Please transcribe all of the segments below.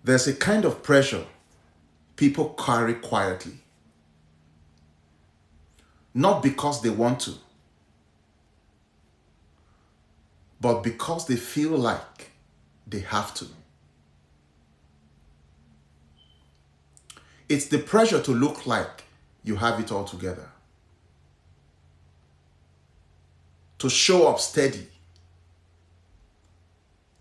There's a kind of pressure people carry quietly, not because they want to, but because they feel like they have to. It's the pressure to look like you have it all together, to show up steady,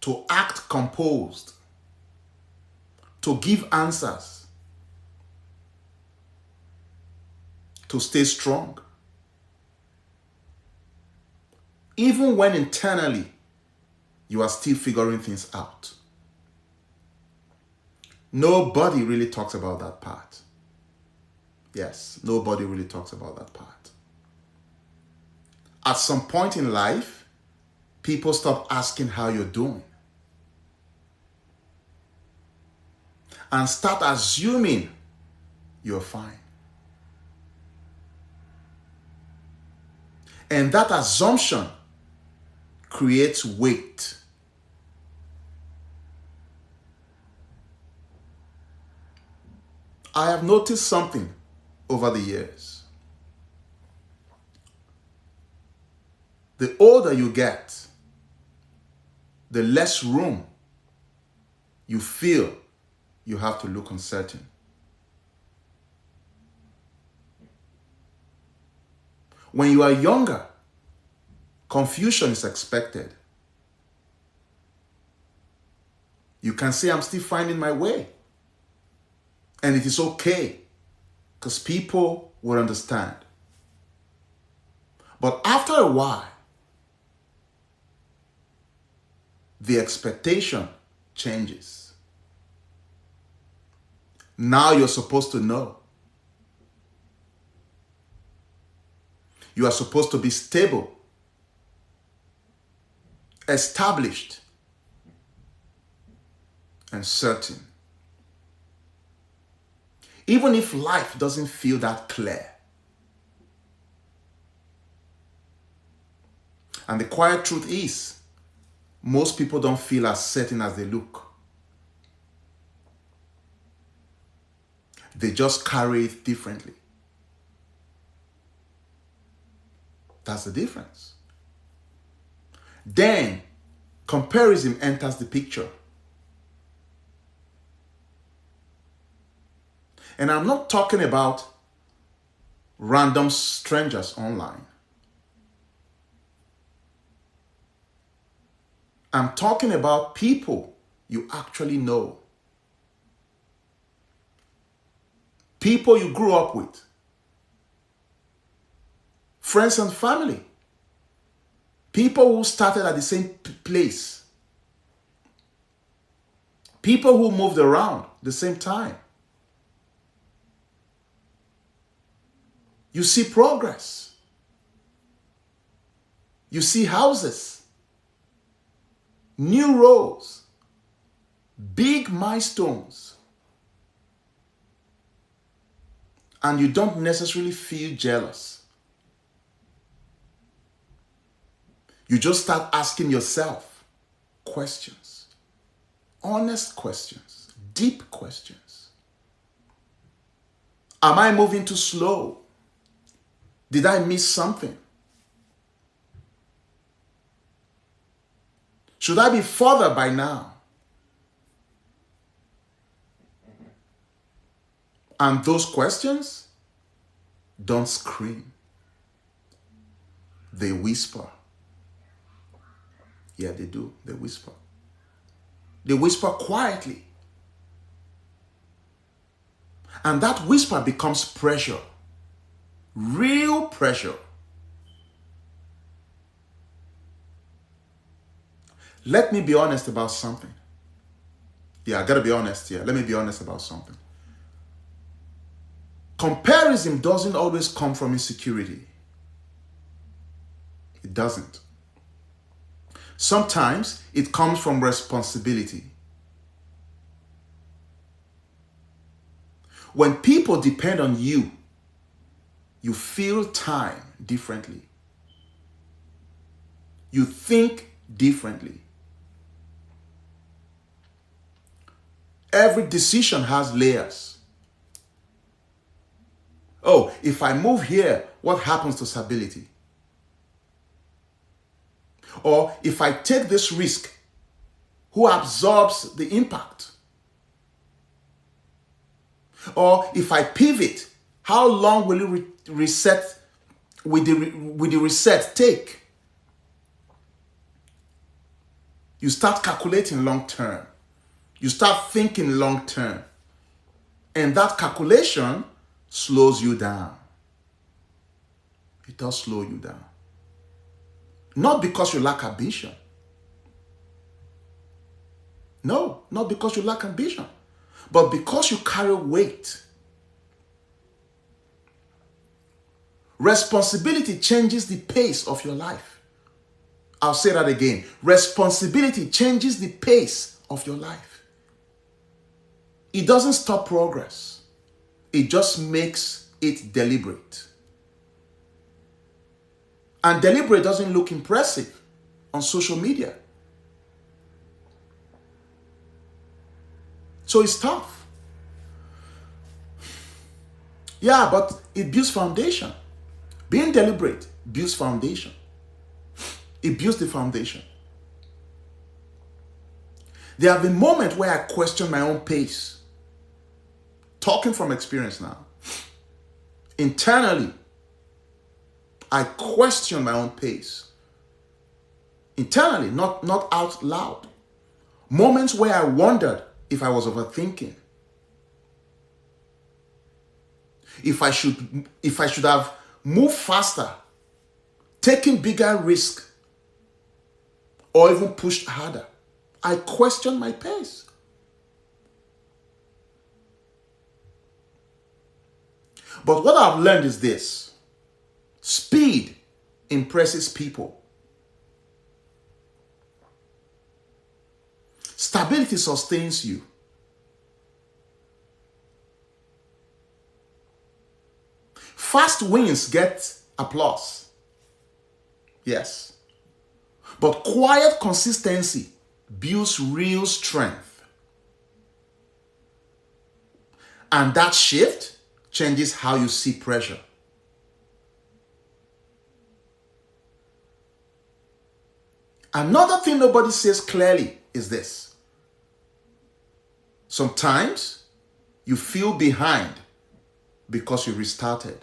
to act composed, to give answers, to stay strong, even when internally you are still figuring things out. Nobody really talks about that part. Yes, nobody really talks about that part. At some point in life, people stop asking how you're doing and start assuming you're fine. And that assumption creates weight. I have noticed something over the years. The older you get, the less room you feel you have to look uncertain. When you are younger, confusion is expected. You can say, I'm still finding my way. And it is okay, because people will understand. But after a while, the expectation changes. Now you're supposed to know. You are supposed to be stable, established, and certain. Even if life doesn't feel that clear. And the quiet truth is, most people don't feel as certain as they look. They just carry it differently. That's the difference. Then, comparison enters the picture. And I'm not talking about random strangers online. I'm talking about people you actually know. People you grew up with. Friends and family. People who started at the same place. People who moved around the same time. You see progress. You see houses, new roads, big milestones. And you don't necessarily feel jealous. You just start asking yourself questions, honest questions, deep questions. Am I moving too slow? Did I miss something? Should I be further by now? And those questions don't scream. They whisper. Yeah, they do. They whisper. They whisper quietly. And that whisper becomes pressure. Real pressure. Let me be honest about something. Yeah, I gotta be honest here. Let me be honest about something. Comparison doesn't always come from insecurity. It doesn't. Sometimes it comes from responsibility. When people depend on you, you feel time differently. You think differently. Every decision has layers. Oh, if I move here, what happens to stability? Or if I take this risk, who absorbs the impact? Or if I pivot, how long will it reset? Will the reset take? You start calculating long term. You start thinking long term. And that calculation slows you down. It does slow you down. Not because you lack ambition. No, not because you lack ambition, but because you carry weight. Responsibility changes the pace of your life. I'll say that again. Responsibility changes the pace of your life. It doesn't stop progress. It just makes it deliberate. And deliberate doesn't look impressive on social media. So it's tough. Yeah, but it builds foundation. Being deliberate builds foundation. It builds the foundation. There have been moments where I question my own pace. Talking from experience now. Internally, I question my own pace. Internally, not out loud. Moments where I wondered if I was overthinking. If I should have moved faster, taken bigger risk, or even pushed harder. I question my pace. But what I've learned is this. Speed impresses people. Stability sustains you. Fast wins get applause. Yes. But quiet consistency builds real strength. And that shift changes how you see pressure. Another thing nobody says clearly is this. Sometimes you feel behind because you restarted.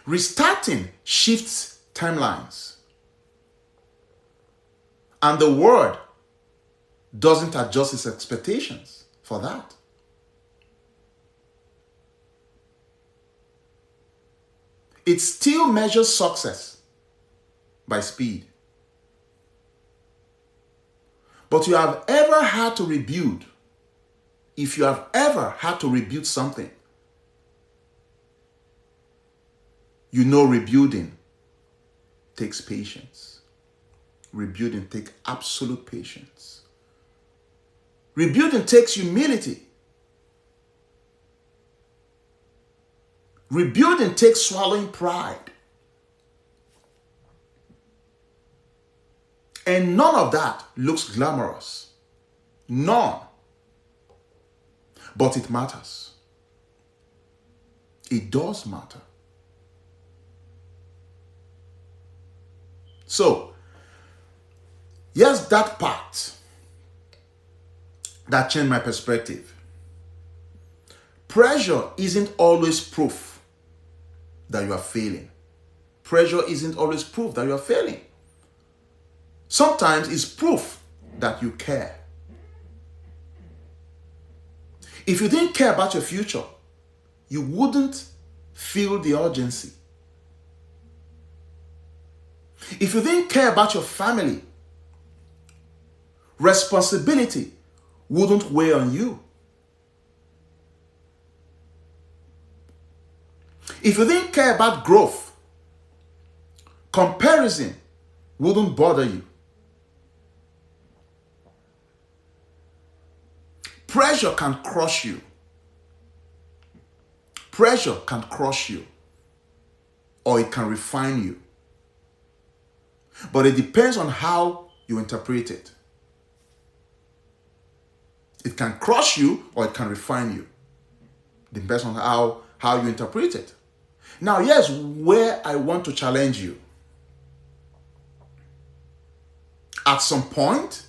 Restarting shifts timelines. And the world doesn't adjust its expectations for that. It still measures success by speed. But you have ever had to rebuild. If you have ever had to rebuild something, you know rebuilding takes patience. Rebuilding takes absolute patience. Rebuilding takes humility. Rebuilding takes swallowing pride. And none of that looks glamorous. None. But it matters. It does matter. So, here's that part that changed my perspective. Pressure isn't always proof that you are failing. Pressure isn't always proof that you are failing. Sometimes it's proof that you care. If you didn't care about your future, you wouldn't feel the urgency. If you didn't care about your family, responsibility wouldn't weigh on you. If you didn't care about growth, comparison wouldn't bother you. Pressure can crush you. Pressure can crush you, or it can refine you. But it depends on how you interpret it. It can crush you or it can refine you. Depends on how you interpret it. Now, here's where I want to challenge you. At some point,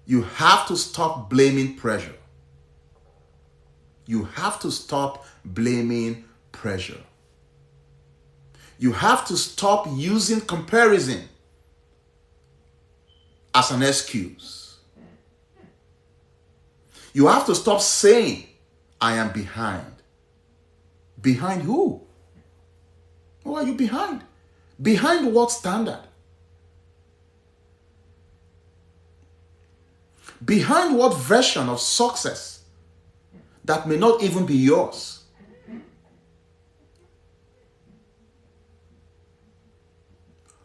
you have to stop blaming pressure. You have to stop blaming pressure. You have to stop using comparison as an excuse. You have to stop saying, I am behind. Behind who? Who are you behind? Behind what standard? Behind what version of success that may not even be yours?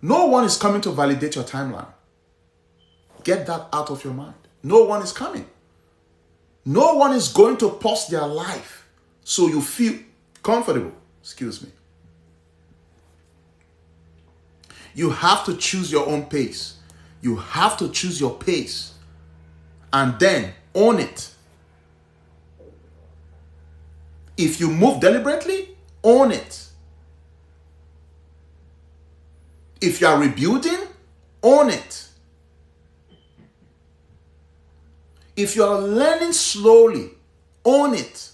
No one is coming to validate your timeline. Get that out of your mind. No one is coming. No one is going to pause their life so you feel comfortable. Excuse me. You have to choose your own pace. You have to choose your pace and then own it. If you move deliberately, own it. If you are rebuilding, own it. If you are learning slowly, own it.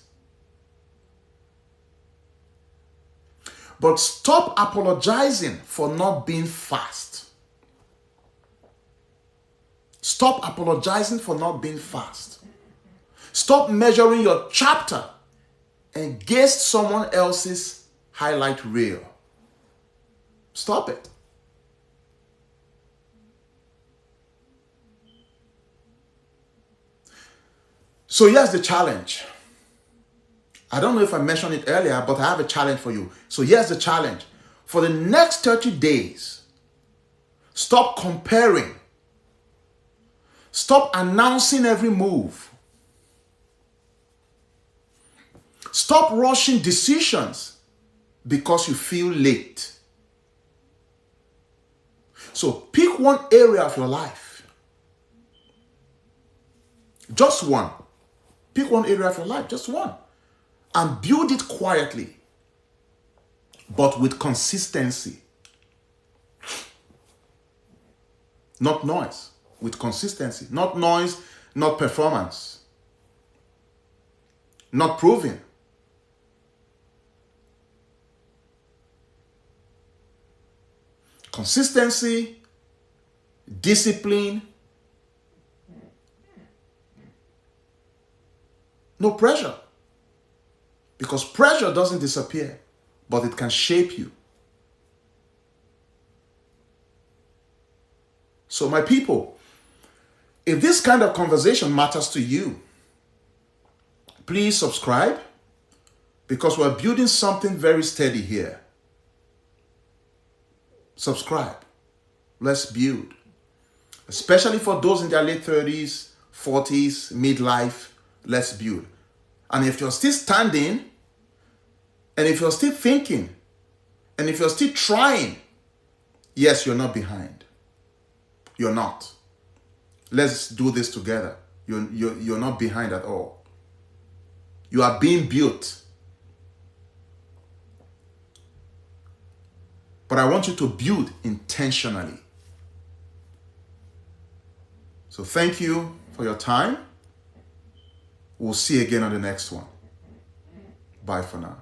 But stop apologizing for not being fast. Stop apologizing for not being fast. Stop measuring your chapter against someone else's highlight reel. Stop it. So here's the challenge. I don't know if I mentioned it earlier, but I have a challenge for you. So here's the challenge. For the next 30 days, stop comparing. Stop announcing every move. Stop rushing decisions because you feel late. So pick one area of your life. Just one. Pick one area of your life, just one. And build it quietly, but with consistency. Not noise, with consistency. Not noise, not performance. Not proving. Consistency, discipline, no pressure. Because pressure doesn't disappear, but it can shape you. So my people, if this kind of conversation matters to you, please subscribe, because we're building something very steady here. Subscribe. Let's build. Especially for those in their late 30s, 40s, midlife, let's build. And if you're still standing, and if you're still thinking, and if you're still trying, yes, you're not behind. You're not. Let's do this together. You're not behind at all. You are being built. But I want you to build intentionally. So thank you for your time. We'll see you again on the next one. Bye for now.